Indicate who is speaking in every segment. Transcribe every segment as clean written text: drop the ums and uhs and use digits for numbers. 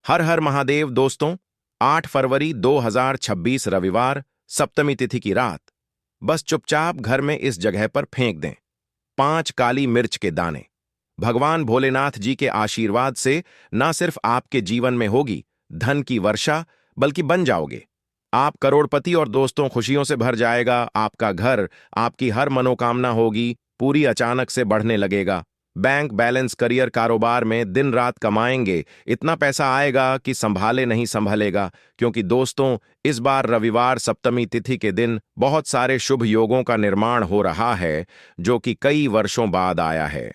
Speaker 1: हर हर महादेव दोस्तों। 8 फरवरी 2026 रविवार, सप्तमी तिथि की रात। बस चुपचाप घर में इस जगह पर फेंक दें 5 काली मिर्च के दाने। भगवान भोलेनाथ जी के आशीर्वाद से ना सिर्फ आपके जीवन में होगी धन की वर्षा, बल्कि बन जाओगे आप करोड़पति और दोस्तों खुशियों से भर जाएगा आपका घर। आपकी हर मनोकामना होगी पूरी, अचानक से बढ़ने लगेगा। बैंक बैलेंस, करियर, कारोबार में दिन रात कमाएंगे, इतना पैसा आएगा कि संभाले नहीं संभलेगा। क्योंकि दोस्तों, इस बार रविवार सप्तमी तिथि के दिन बहुत सारे शुभ योगों का निर्माण हो रहा है, जो कि कई वर्षों बाद आया है।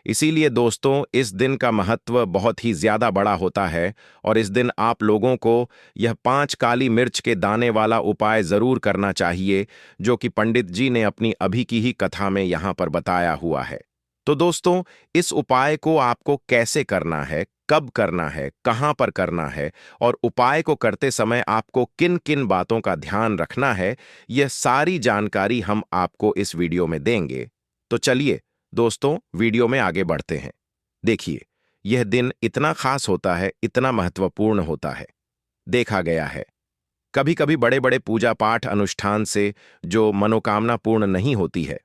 Speaker 1: इसीलिए दोस्तों, इस दिन का महत्व बहुत ही ज्यादा बड़ा होता है और इस दिन आप लोगों को यह 5 काली मिर्च के दाने वाला उपाय जरूर करना चाहिए, जो कि पंडित जी ने अपनी अभी की ही कथा में यहां पर बताया हुआ है। तो दोस्तों, इस उपाय को आपको कैसे करना है, कब करना है, कहां पर करना है और उपाय को करते समय आपको किन किन बातों का ध्यान रखना है, यह सारी जानकारी हम आपको इस वीडियो में देंगे। तो चलिए दोस्तों, वीडियो में आगे बढ़ते हैं। देखिए, यह दिन इतना खास होता है, इतना महत्वपूर्ण होता है। देखा गया है कभी कभी बड़े बड़े पूजा पाठ अनुष्ठान से जो मनोकामना पूर्ण नहीं होती है,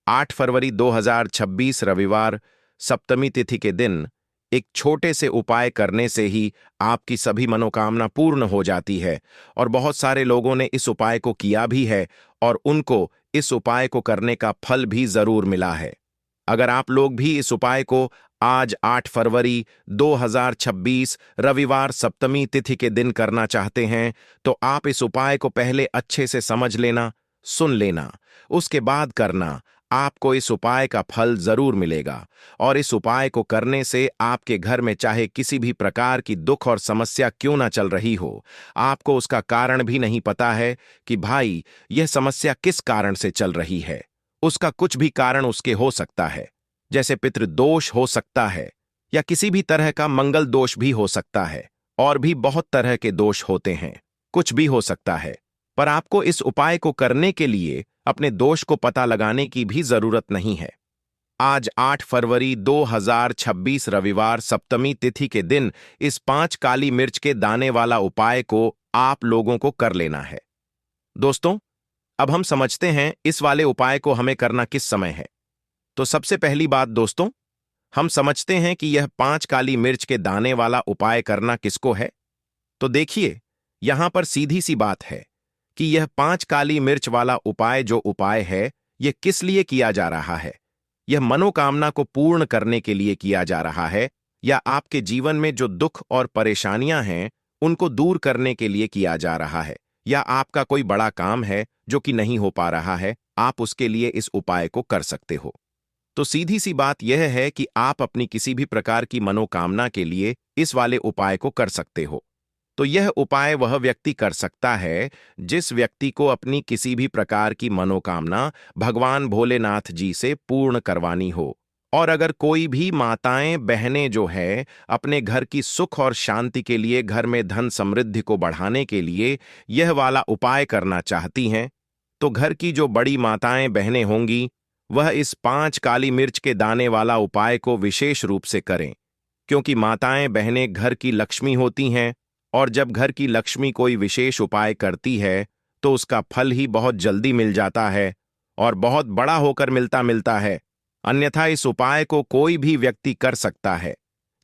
Speaker 1: 8 फरवरी 2026 रविवार सप्तमी तिथि के दिन एक छोटे से उपाय करने से ही आपकी सभी मनोकामना पूर्ण हो जाती है। और बहुत सारे लोगों ने इस उपाय को किया भी है और उनको इस उपाय को करने का फल भी जरूर मिला है। अगर आप लोग भी इस उपाय को आज 8 फरवरी 2026 रविवार सप्तमी तिथि के दिन करना चाहते हैं, तो आप इस उपाय को पहले अच्छे से समझ लेना, सुन लेना, उसके बाद करना। आपको इस उपाय का फल जरूर मिलेगा और इस उपाय को करने से आपके घर में चाहे किसी भी प्रकार की दुख और समस्या क्यों ना चल रही हो, आपको उसका कारण भी नहीं पता है कि भाई यह समस्या किस कारण से चल रही है, उसका कुछ भी कारण उसके हो सकता है। जैसे पितृदोष हो सकता है या किसी भी तरह का मंगल दोष भी हो सकता है, और भी बहुत तरह के दोष होते हैं, कुछ भी हो सकता है। पर आपको इस उपाय को करने के लिए अपने दोष को पता लगाने की भी जरूरत नहीं है। आज 8 फरवरी 2026 रविवार सप्तमी तिथि के दिन इस 5 काली मिर्च के दाने वाला उपाय को आप लोगों को कर लेना है। दोस्तों, अब हम समझते हैं इस वाले उपाय को हमें करना किस समय है। तो सबसे पहली बात दोस्तों, हम समझते हैं कि यह 5 काली मिर्च के दाने वाला उपाय करना किसको है। तो देखिए, यहां पर सीधी सी बात है कि यह 5 काली मिर्च वाला उपाय जो उपाय है, यह किस लिए किया जा रहा है। यह मनोकामना को पूर्ण करने के लिए किया जा रहा है, या आपके जीवन में जो दुख और परेशानियां हैं उनको दूर करने के लिए किया जा रहा है, या आपका कोई बड़ा काम है जो कि नहीं हो पा रहा है, आप उसके लिए इस उपाय को कर सकते हो। तो सीधी सी बात यह है कि आप अपनी किसी भी प्रकार की मनोकामना के लिए इस वाले उपाय को कर सकते हो। तो यह उपाय वह व्यक्ति कर सकता है जिस व्यक्ति को अपनी किसी भी प्रकार की मनोकामना भगवान भोलेनाथ जी से पूर्ण करवानी हो। और अगर कोई भी माताएं बहनें जो है अपने घर की सुख और शांति के लिए, घर में धन समृद्धि को बढ़ाने के लिए यह वाला उपाय करना चाहती हैं, तो घर की जो बड़ी माताएं बहनें होंगी वह इस 5 काली मिर्च के दाने वाला उपाय को विशेष रूप से करें। क्योंकि माताएं बहनें घर की लक्ष्मी होती हैं, और जब घर की लक्ष्मी कोई विशेष उपाय करती है तो उसका फल ही बहुत जल्दी मिल जाता है और बहुत बड़ा होकर मिलता है। अन्यथा इस उपाय को कोई भी व्यक्ति कर सकता है,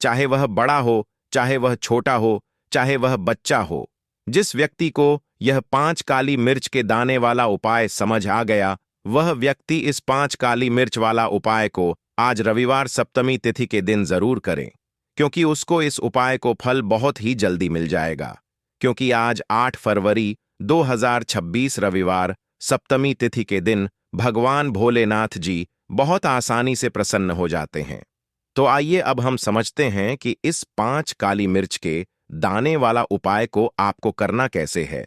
Speaker 1: चाहे वह बड़ा हो, चाहे वह छोटा हो, चाहे वह बच्चा हो। जिस व्यक्ति को यह 5 काली मिर्च के दाने वाला उपाय समझ आ गया, वह व्यक्ति इस 5 काली मिर्च वाला उपाय को आज रविवार सप्तमी तिथि के दिन जरूर करें, क्योंकि उसको इस उपाय को फल बहुत ही जल्दी मिल जाएगा। क्योंकि आज 8 फरवरी 2026 रविवार सप्तमी तिथि के दिन भगवान भोलेनाथ जी बहुत आसानी से प्रसन्न हो जाते हैं। तो आइए अब हम समझते हैं कि इस 5 काली मिर्च के दाने वाला उपाय को आपको करना कैसे है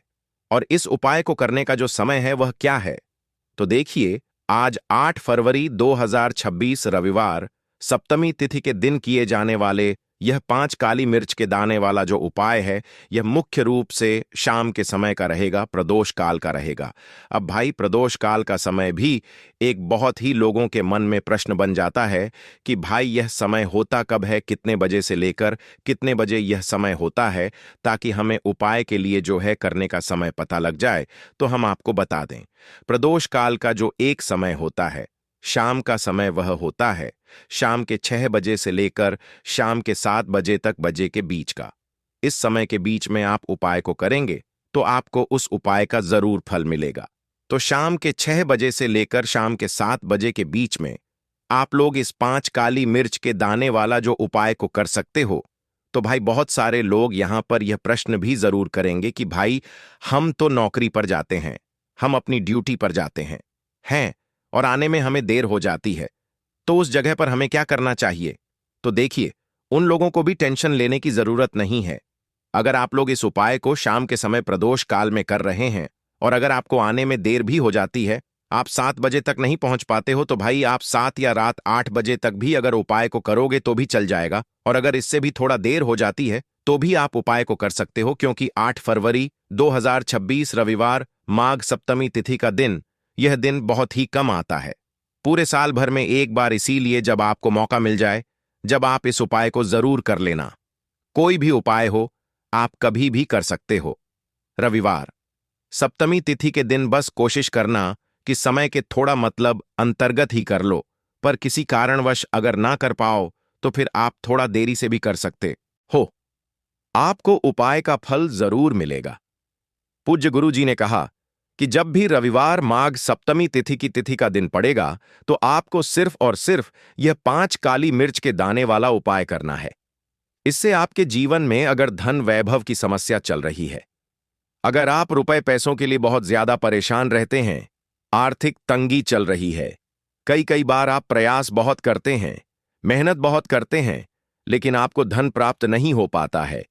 Speaker 1: और इस उपाय को करने का जो समय है वह क्या है। तो देखिए, आज 8 फरवरी 2026 रविवार सप्तमी तिथि के दिन किए जाने वाले यह 5 काली मिर्च के दाने वाला जो उपाय है, यह मुख्य रूप से शाम के समय का रहेगा, प्रदोष काल का रहेगा। अब भाई, प्रदोष काल का समय भी एक बहुत ही लोगों के मन में प्रश्न बन जाता है कि भाई यह समय होता कब है, कितने बजे से लेकर कितने बजे यह समय होता है, ताकि हमें उपाय के लिए जो है करने का समय पता लग जाए। तो हम आपको बता दें, प्रदोष काल का जो एक समय होता है, शाम का समय, वह होता है शाम के 6 बजे से लेकर शाम के 7 बजे तक बजे के बीच का। इस समय के बीच में आप उपाय को करेंगे तो आपको उस उपाय का जरूर फल मिलेगा। तो शाम के 6 बजे से लेकर शाम के 7 बजे के बीच में आप लोग इस 5 काली मिर्च के दाने वाला जो उपाय को कर सकते हो। तो भाई, बहुत सारे लोग यहां पर यह प्रश्न भी जरूर करेंगे कि भाई, हम तो नौकरी पर जाते हैं, हम अपनी ड्यूटी पर जाते हैं और आने में हमें देर हो जाती है, तो उस जगह पर हमें क्या करना चाहिए? तो देखिए, उन लोगों को भी टेंशन लेने की जरूरत नहीं है। अगर आप लोग इस उपाय को शाम के समय प्रदोष काल में कर रहे हैं और अगर आपको आने में देर भी हो जाती है, आप 7 बजे तक नहीं पहुंच पाते हो, तो भाई आप 7 या रात 8 बजे तक भी अगर उपाय को करोगे तो भी चल जाएगा। और अगर इससे भी थोड़ा देर हो जाती है तो भी आप उपाय को कर सकते हो, क्योंकि 8 फरवरी 2026 रविवार माघ सप्तमी तिथि का दिन, यह दिन बहुत ही कम आता है। पूरे साल भर में एक बार, इसीलिए जब आपको मौका मिल जाए, जब आप इस उपाय को जरूर कर लेना। कोई भी उपाय हो, आप कभी भी कर सकते हो। रविवार सप्तमी तिथि के दिन बस कोशिश करना कि समय के थोड़ा मतलब अंतर्गत ही कर लो, पर किसी कारणवश अगर ना कर पाओ तो फिर आप थोड़ा देरी से भी कर सकते हो। आपको उपाय का फल जरूर मिलेगा। पूज्य गुरु जी ने कहा कि जब भी रविवार माघ सप्तमी तिथि की तिथि का दिन पड़ेगा तो आपको सिर्फ और सिर्फ यह 5 काली मिर्च के दाने वाला उपाय करना है। इससे आपके जीवन में अगर धन वैभव की समस्या चल रही है, अगर आप रुपए पैसों के लिए बहुत ज्यादा परेशान रहते हैं, आर्थिक तंगी चल रही है, कई बार आप प्रयास बहुत करते हैं, मेहनत बहुत करते हैं, लेकिन आपको धन प्राप्त नहीं हो पाता है,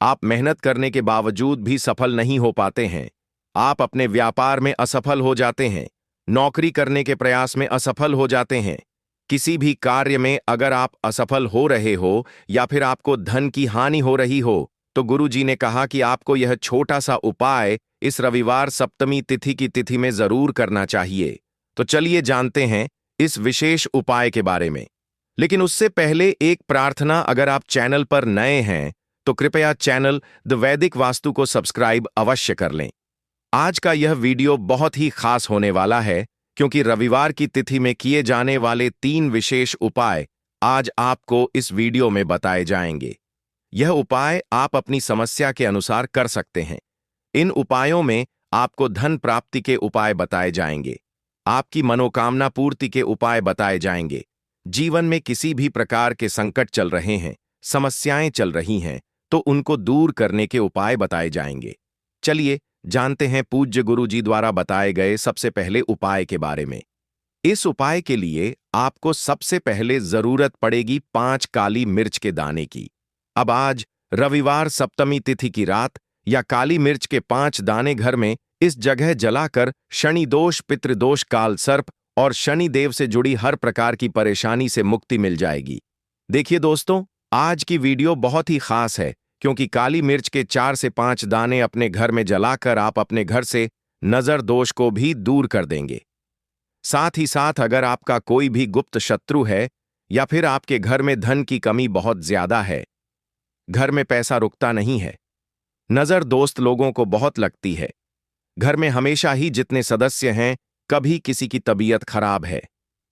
Speaker 1: आप मेहनत करने के बावजूद भी सफल नहीं हो पाते हैं, आप अपने व्यापार में असफल हो जाते हैं, नौकरी करने के प्रयास में असफल हो जाते हैं, किसी भी कार्य में अगर आप असफल हो रहे हो या फिर आपको धन की हानि हो रही हो, तो गुरु जी ने कहा कि आपको यह छोटा सा उपाय इस रविवार सप्तमी तिथि की तिथि में जरूर करना चाहिए। तो चलिए जानते हैं इस विशेष उपाय के बारे में। लेकिन उससे पहले एक प्रार्थना, अगर आप चैनल पर नए हैं तो कृपया चैनल द वैदिक वास्तु को सब्सक्राइब अवश्य कर लें। आज का यह वीडियो बहुत ही खास होने वाला है, क्योंकि रविवार की तिथि में किए जाने वाले 3 विशेष उपाय आज आपको इस वीडियो में बताए जाएंगे। यह उपाय आप अपनी समस्या के अनुसार कर सकते हैं। इन उपायों में आपको धन प्राप्ति के उपाय बताए जाएंगे, आपकी मनोकामना पूर्ति के उपाय बताए जाएंगे, जीवन में किसी भी प्रकार के संकट चल रहे हैं, समस्याएं चल रही हैं, तो उनको दूर करने के उपाय बताए जाएंगे। चलिए जानते हैं पूज्य गुरु जी द्वारा बताए गए सबसे पहले उपाय के बारे में। इस उपाय के लिए आपको सबसे पहले जरूरत पड़ेगी 5 काली मिर्च के दाने की। अब आज रविवार सप्तमी तिथि की रात या काली मिर्च के 5 दाने घर में इस जगह जलाकर शनि दोष, पितृदोष, काल सर्प और शनि देव से जुड़ी हर प्रकार की परेशानी से मुक्ति मिल जाएगी। देखिए दोस्तों, आज की वीडियो बहुत ही खास है, क्योंकि काली मिर्च के 4 से 5 दाने अपने घर में जलाकर आप अपने घर से नजर दोष को भी दूर कर देंगे। साथ ही साथ अगर आपका कोई भी गुप्त शत्रु है या फिर आपके घर में धन की कमी बहुत ज्यादा है, घर में पैसा रुकता नहीं है, नजर दोस्त लोगों को बहुत लगती है, घर में हमेशा ही जितने सदस्य हैं, कभी किसी की तबीयत खराब है,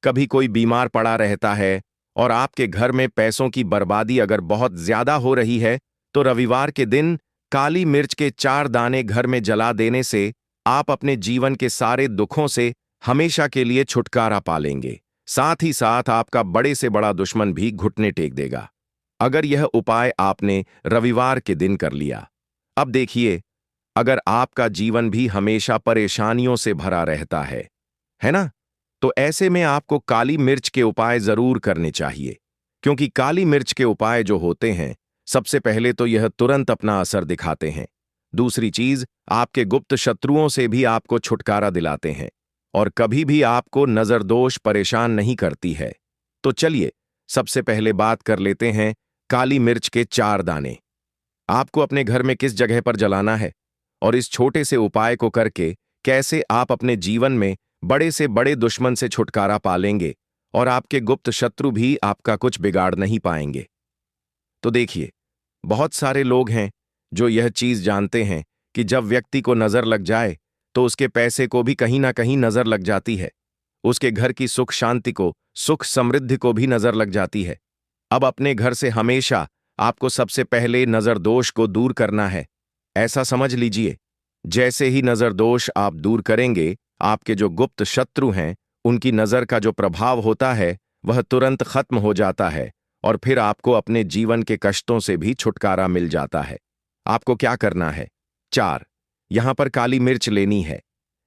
Speaker 1: कभी कोई बीमार पड़ा रहता है और आपके घर में पैसों की बर्बादी अगर बहुत ज्यादा हो रही है, तो रविवार के दिन काली मिर्च के 4 दाने घर में जला देने से आप अपने जीवन के सारे दुखों से हमेशा के लिए छुटकारा पा लेंगे। साथ ही साथ आपका बड़े से बड़ा दुश्मन भी घुटने टेक देगा, अगर यह उपाय आपने रविवार के दिन कर लिया। अब देखिए, अगर आपका जीवन भी हमेशा परेशानियों से भरा रहता है ना, तो ऐसे में आपको काली मिर्च के उपाय जरूर करने चाहिए, क्योंकि काली मिर्च के उपाय जो होते हैं, सबसे पहले तो यह तुरंत अपना असर दिखाते हैं। दूसरी चीज, आपके गुप्त शत्रुओं से भी आपको छुटकारा दिलाते हैं और कभी भी आपको नजरदोष परेशान नहीं करती है। तो चलिए सबसे पहले बात कर लेते हैं काली मिर्च के 4 दाने आपको अपने घर में किस जगह पर जलाना है और इस छोटे से उपाय को करके कैसे आप अपने जीवन में बड़े से बड़े दुश्मन से छुटकारा पालेंगे और आपके गुप्त शत्रु भी आपका कुछ बिगाड़ नहीं पाएंगे। तो देखिए, बहुत सारे लोग हैं जो यह चीज जानते हैं कि जब व्यक्ति को नजर लग जाए तो उसके पैसे को भी कहीं ना कहीं नजर लग जाती है, उसके घर की सुख शांति को, सुख समृद्धि को भी नजर लग जाती है। अब अपने घर से हमेशा आपको सबसे पहले नजर दोष को दूर करना है। ऐसा समझ लीजिए, जैसे ही नजर दोष आप दूर करेंगे, आपके जो गुप्त शत्रु हैं उनकी नजर का जो प्रभाव होता है वह तुरंत खत्म हो जाता है और फिर आपको अपने जीवन के कष्टों से भी छुटकारा मिल जाता है। आपको क्या करना है? 4 यहां पर काली मिर्च लेनी है।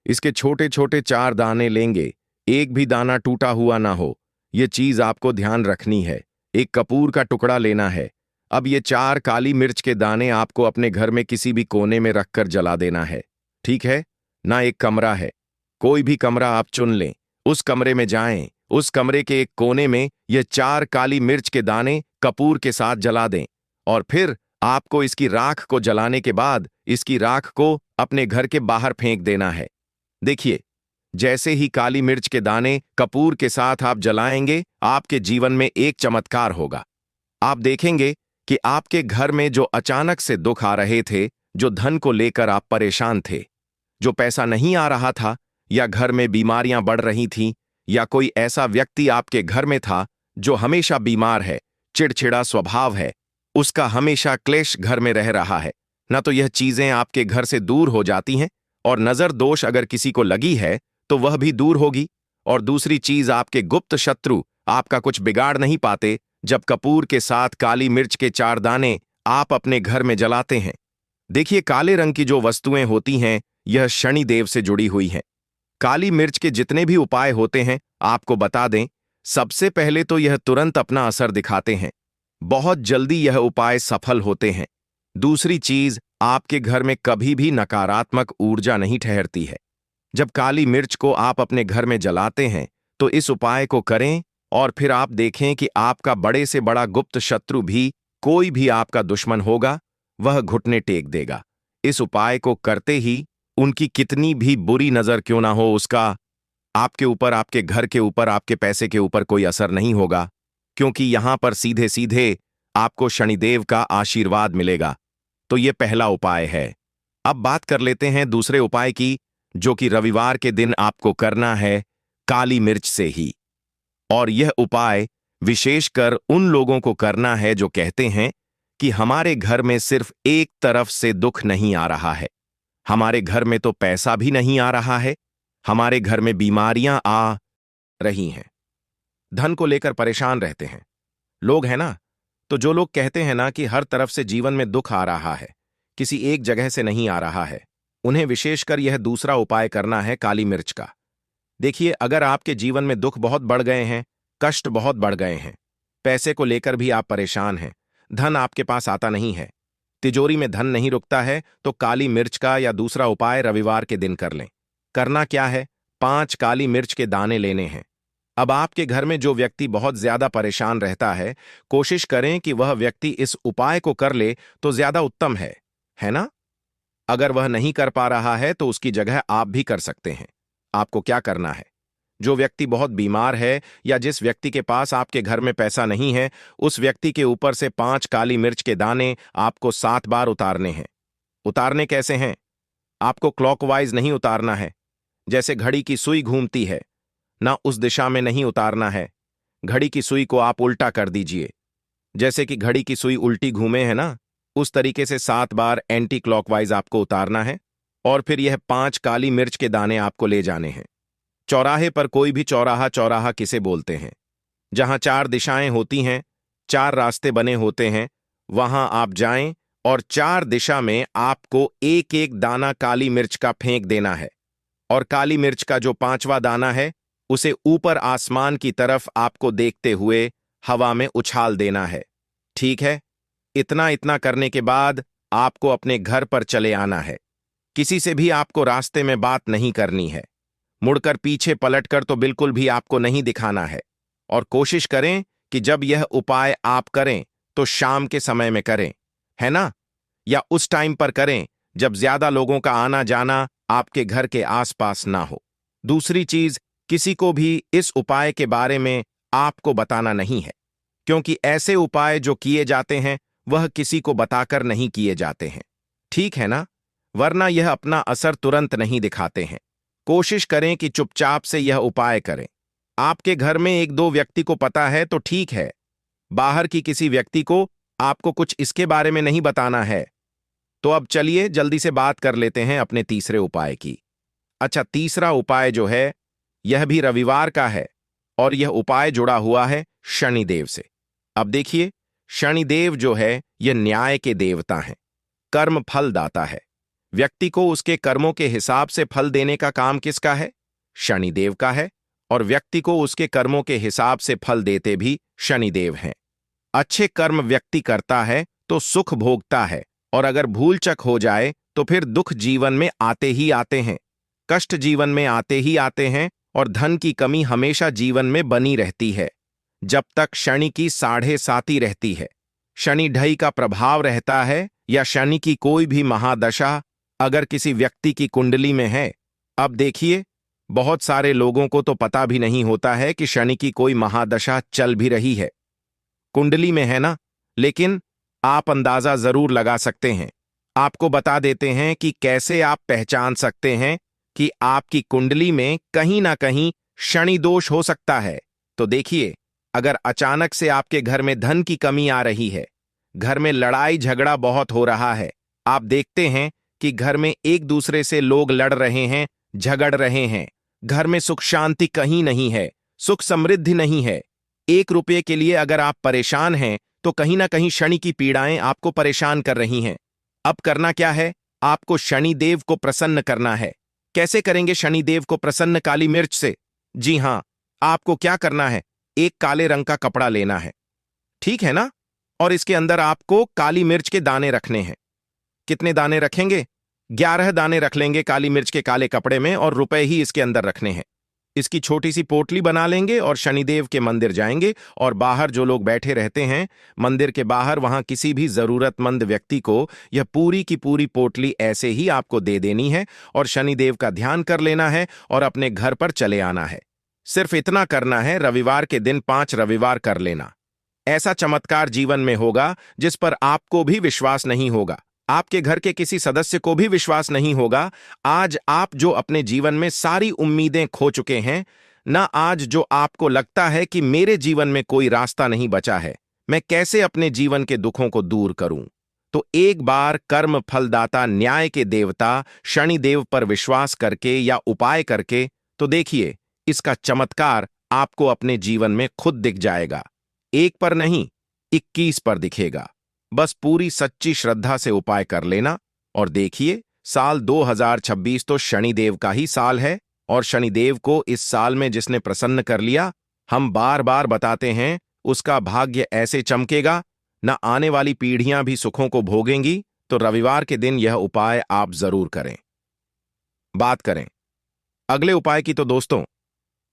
Speaker 1: इसके छोटे छोटे 4 दाने लेंगे, एक भी दाना टूटा हुआ ना हो, यह चीज आपको ध्यान रखनी है। एक कपूर का टुकड़ा लेना है। अब ये 4 काली मिर्च के दाने आपको अपने घर में किसी भी कोने में रखकर जला देना है, ठीक है ना? एक कमरा है, कोई भी कमरा आप चुन लें, उस कमरे में जाएं, उस कमरे के एक कोने में ये 4 काली मिर्च के दाने कपूर के साथ जला दें और फिर आपको इसकी राख को जलाने के बाद इसकी राख को अपने घर के बाहर फेंक देना है। देखिए, जैसे ही काली मिर्च के दाने कपूर के साथ आप जलाएंगे, आपके जीवन में एक चमत्कार होगा। आप देखेंगे कि आपके घर में जो अचानक से दुख आ रहे थे, जो धन को लेकर आप परेशान थे, जो पैसा नहीं आ रहा था, या घर में बीमारियां बढ़ रही थीं, या कोई ऐसा व्यक्ति आपके घर में था जो हमेशा बीमार है, चिड़चिड़ा स्वभाव है, उसका हमेशा क्लेश घर में रह रहा है, ना तो यह चीजें आपके घर से दूर हो जाती हैं और नजर दोष अगर किसी को लगी है तो वह भी दूर होगी। और दूसरी चीज, आपके गुप्त शत्रु आपका कुछ बिगाड़ नहीं पाते जब कपूर के साथ काली मिर्च के 4 दाने आप अपने घर में जलाते हैं। देखिए, काले रंग की जो वस्तुएं होती हैं यह शनिदेव से जुड़ी हुई हैं। काली मिर्च के जितने भी उपाय होते हैं आपको बता दें, सबसे पहले तो यह तुरंत अपना असर दिखाते हैं, बहुत जल्दी यह उपाय सफल होते हैं। दूसरी चीज, आपके घर में कभी भी नकारात्मक ऊर्जा नहीं ठहरती है। जब काली मिर्च को आप अपने घर में जलाते हैं तो इस उपाय को करें और फिर आप देखें कि आपका बड़े से बड़ा गुप्त शत्रु भी, कोई भी आपका दुश्मन होगा, वह घुटने टेक देगा। इस उपाय को करते ही उनकी कितनी भी बुरी नजर क्यों ना हो, उसका आपके ऊपर, आपके घर के ऊपर, आपके पैसे के ऊपर कोई असर नहीं होगा, क्योंकि यहां पर सीधे सीधे आपको शनिदेव का आशीर्वाद मिलेगा। तो यह पहला उपाय है। अब बात कर लेते हैं दूसरे उपाय की, जो कि रविवार के दिन आपको करना है काली मिर्च से ही। और यह उपाय विशेषकर उन लोगों को करना है जो कहते हैं कि हमारे घर में सिर्फ एक तरफ से दुख नहीं आ रहा है, हमारे घर में तो पैसा भी नहीं आ रहा है, हमारे घर में बीमारियां आ रही हैं, धन को लेकर परेशान रहते हैं लोग, है ना? तो जो लोग कहते हैं ना कि हर तरफ से जीवन में दुख आ रहा है, किसी एक जगह से नहीं आ रहा है, उन्हें विशेषकर यह दूसरा उपाय करना है काली मिर्च का। देखिए, अगर आपके जीवन में दुख बहुत बढ़ गए हैं, कष्ट बहुत बढ़ गए हैं, पैसे को लेकर भी आप परेशान हैं, धन आपके पास आता नहीं है, तिजोरी में धन नहीं रुकता है, तो काली मिर्च का या दूसरा उपाय रविवार के दिन कर लें। करना क्या है? 5 काली मिर्च के दाने लेने हैं। अब आपके घर में जो व्यक्ति बहुत ज्यादा परेशान रहता है, कोशिश करें कि वह व्यक्ति इस उपाय को कर ले तो ज्यादा उत्तम है ना? अगर वह नहीं कर पा रहा है तो उसकी जगह आप भी कर सकते हैं। आपको क्या करना है? जो व्यक्ति बहुत बीमार है या जिस व्यक्ति के पास आपके घर में पैसा नहीं है, उस व्यक्ति के ऊपर से 5 काली मिर्च के दाने आपको 7 बार उतारने हैं। उतारने कैसे हैं? आपको क्लॉकवाइज नहीं उतारना है, जैसे घड़ी की सुई घूमती है ना, उस दिशा में नहीं उतारना है। घड़ी की सुई को आप उल्टा कर दीजिए, जैसे कि घड़ी की सुई उल्टी घूमे है ना, उस तरीके से 7 बार एंटी क्लॉकवाइज आपको उतारना है। और फिर यह 5 काली मिर्च के दाने आपको ले जाने हैं चौराहे पर। कोई भी चौराहा, चौराहा किसे बोलते हैं? जहां 4 दिशाएं होती हैं, 4 रास्ते बने होते हैं, वहां आप जाएं और 4 दिशा में आपको एक एक दाना काली मिर्च का फेंक देना है। और काली मिर्च का जो 5वां दाना है उसे ऊपर आसमान की तरफ आपको देखते हुए हवा में उछाल देना है, ठीक है? इतना करने के बाद आपको अपने घर पर चले आना है। किसी से भी आपको रास्ते में बात नहीं करनी है, मुड़कर पीछे पलटकर तो बिल्कुल भी आपको नहीं दिखाना है। और कोशिश करें कि जब यह उपाय आप करें तो शाम के समय में करें, है ना? या उस टाइम पर करें जब ज्यादा लोगों का आना जाना आपके घर के आसपास ना हो। दूसरी चीज, किसी को भी इस उपाय के बारे में आपको बताना नहीं है, क्योंकि ऐसे उपाय जो किए जाते हैं वह किसी को बताकर नहीं किए जाते हैं, ठीक है ना? वरना यह अपना असर तुरंत नहीं दिखाते हैं। कोशिश करें कि चुपचाप से यह उपाय करें। आपके घर में एक दो व्यक्ति को पता है तो ठीक है, बाहर की किसी व्यक्ति को आपको कुछ इसके बारे में नहीं बताना है। तो अब चलिए जल्दी से बात कर लेते हैं अपने तीसरे उपाय की। अच्छा, तीसरा उपाय जो है यह भी रविवार का है और यह उपाय जुड़ा हुआ है शनिदेव से। अब देखिए, शनिदेव जो है यह न्याय के देवता हैं, कर्म फल दाता है। व्यक्ति को उसके कर्मों के हिसाब से फल देने का काम किसका है? शनिदेव का है। और व्यक्ति को उसके कर्मों के हिसाब से फल देते भी शनिदेव हैं। अच्छे कर्म व्यक्ति करता है तो सुख भोगता है, और अगर भूल चक हो जाए तो फिर दुख जीवन में आते ही आते हैं, कष्ट जीवन में आते ही आते हैं, और धन की कमी हमेशा जीवन में बनी रहती है जब तक शनि की 7.5 रहती है। शनि ढई का प्रभाव रहता है या शनि की कोई भी महादशा अगर किसी व्यक्ति की कुंडली में है। अब देखिए, बहुत सारे लोगों को तो पता भी नहीं होता है कि शनि की कोई महादशा चल भी रही है, कुंडली में है ना, लेकिन आप अंदाजा जरूर लगा सकते हैं। आपको बता देते हैं कि कैसे आप पहचान सकते हैं कि आपकी कुंडली में कहीं ना कहीं शनि दोष हो सकता है। तो देखिए, अगर अचानक से आपके घर में धन की कमी आ रही है, घर में लड़ाई झगड़ा बहुत हो रहा है, आप देखते हैं कि घर में एक दूसरे से लोग लड़ रहे हैं, झगड़ रहे हैं, घर में सुख शांति कहीं नहीं है, सुख समृद्धि नहीं है, 1 रुपये के लिए अगर आप परेशान हैं तो कहीं ना कहीं शनि की पीड़ाएं आपको परेशान कर रही हैं। अब करना क्या है? आपको शनिदेव को प्रसन्न करना है। कैसे करेंगे शनिदेव को प्रसन्न? काली मिर्च से। जी हां, आपको क्या करना है? एक काले रंग का कपड़ा लेना है, ठीक है ना? और इसके अंदर आपको काली मिर्च के दाने रखने हैं। कितने दाने रखेंगे? 11 दाने रख लेंगे काली मिर्च के काले कपड़े में, और रुपए ही इसके अंदर रखने हैं। इसकी छोटी सी पोटली बना लेंगे और शनिदेव के मंदिर जाएंगे, और बाहर जो लोग बैठे रहते हैं मंदिर के बाहर, वहां किसी भी जरूरतमंद व्यक्ति को यह पूरी की पूरी पोटली ऐसे ही आपको दे देनी है, और शनिदेव का ध्यान कर लेना है और अपने घर पर चले आना है। सिर्फ इतना करना है, रविवार के दिन 5 रविवार कर लेना। ऐसा चमत्कार जीवन में होगा जिस पर आपको भी विश्वास नहीं होगा, आपके घर के किसी सदस्य को भी विश्वास नहीं होगा। आज आप जो अपने जीवन में सारी उम्मीदें खो चुके हैं ना, आज जो आपको लगता है कि मेरे जीवन में कोई रास्ता नहीं बचा है, मैं कैसे अपने जीवन के दुखों को दूर करूं, तो एक बार कर्म फलदाता न्याय के देवता शनिदेव पर विश्वास करके या उपाय करके तो देखिए, इसका चमत्कार आपको अपने जीवन में खुद दिख जाएगा। एक पर नहीं, 21 पर दिखेगा। बस पूरी सच्ची श्रद्धा से उपाय कर लेना, और देखिए, साल 2026 तो शनिदेव का ही साल है, और शनिदेव को इस साल में जिसने प्रसन्न कर लिया, हम बार बार बताते हैं, उसका भाग्य ऐसे चमकेगा, न आने वाली पीढ़ियां भी सुखों को भोगेंगी। तो रविवार के दिन यह उपाय आप जरूर करें। बात करें अगले उपाय की तो दोस्तों,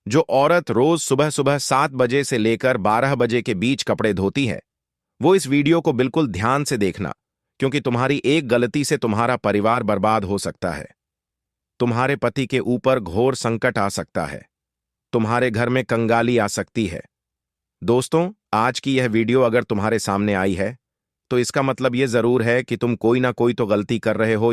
Speaker 1: जो औरत रोज सुबह सुबह 7 बजे से लेकर 12 बजे के बीच कपड़े धोती है, वो इस वीडियो को बिल्कुल ध्यान से देखना, क्योंकि तुम्हारी एक गलती से तुम्हारा परिवार बर्बाद हो सकता है, तुम्हारे पति के ऊपर घोर संकट आ सकता है, तुम्हारे घर में कंगाली आ सकती है। दोस्तों, आज की यह वीडियो अगर तुम्हारे सामने आई है तो इसका मतलब यह जरूर है कि तुम कोई ना कोई तो गलती कर रहे हो।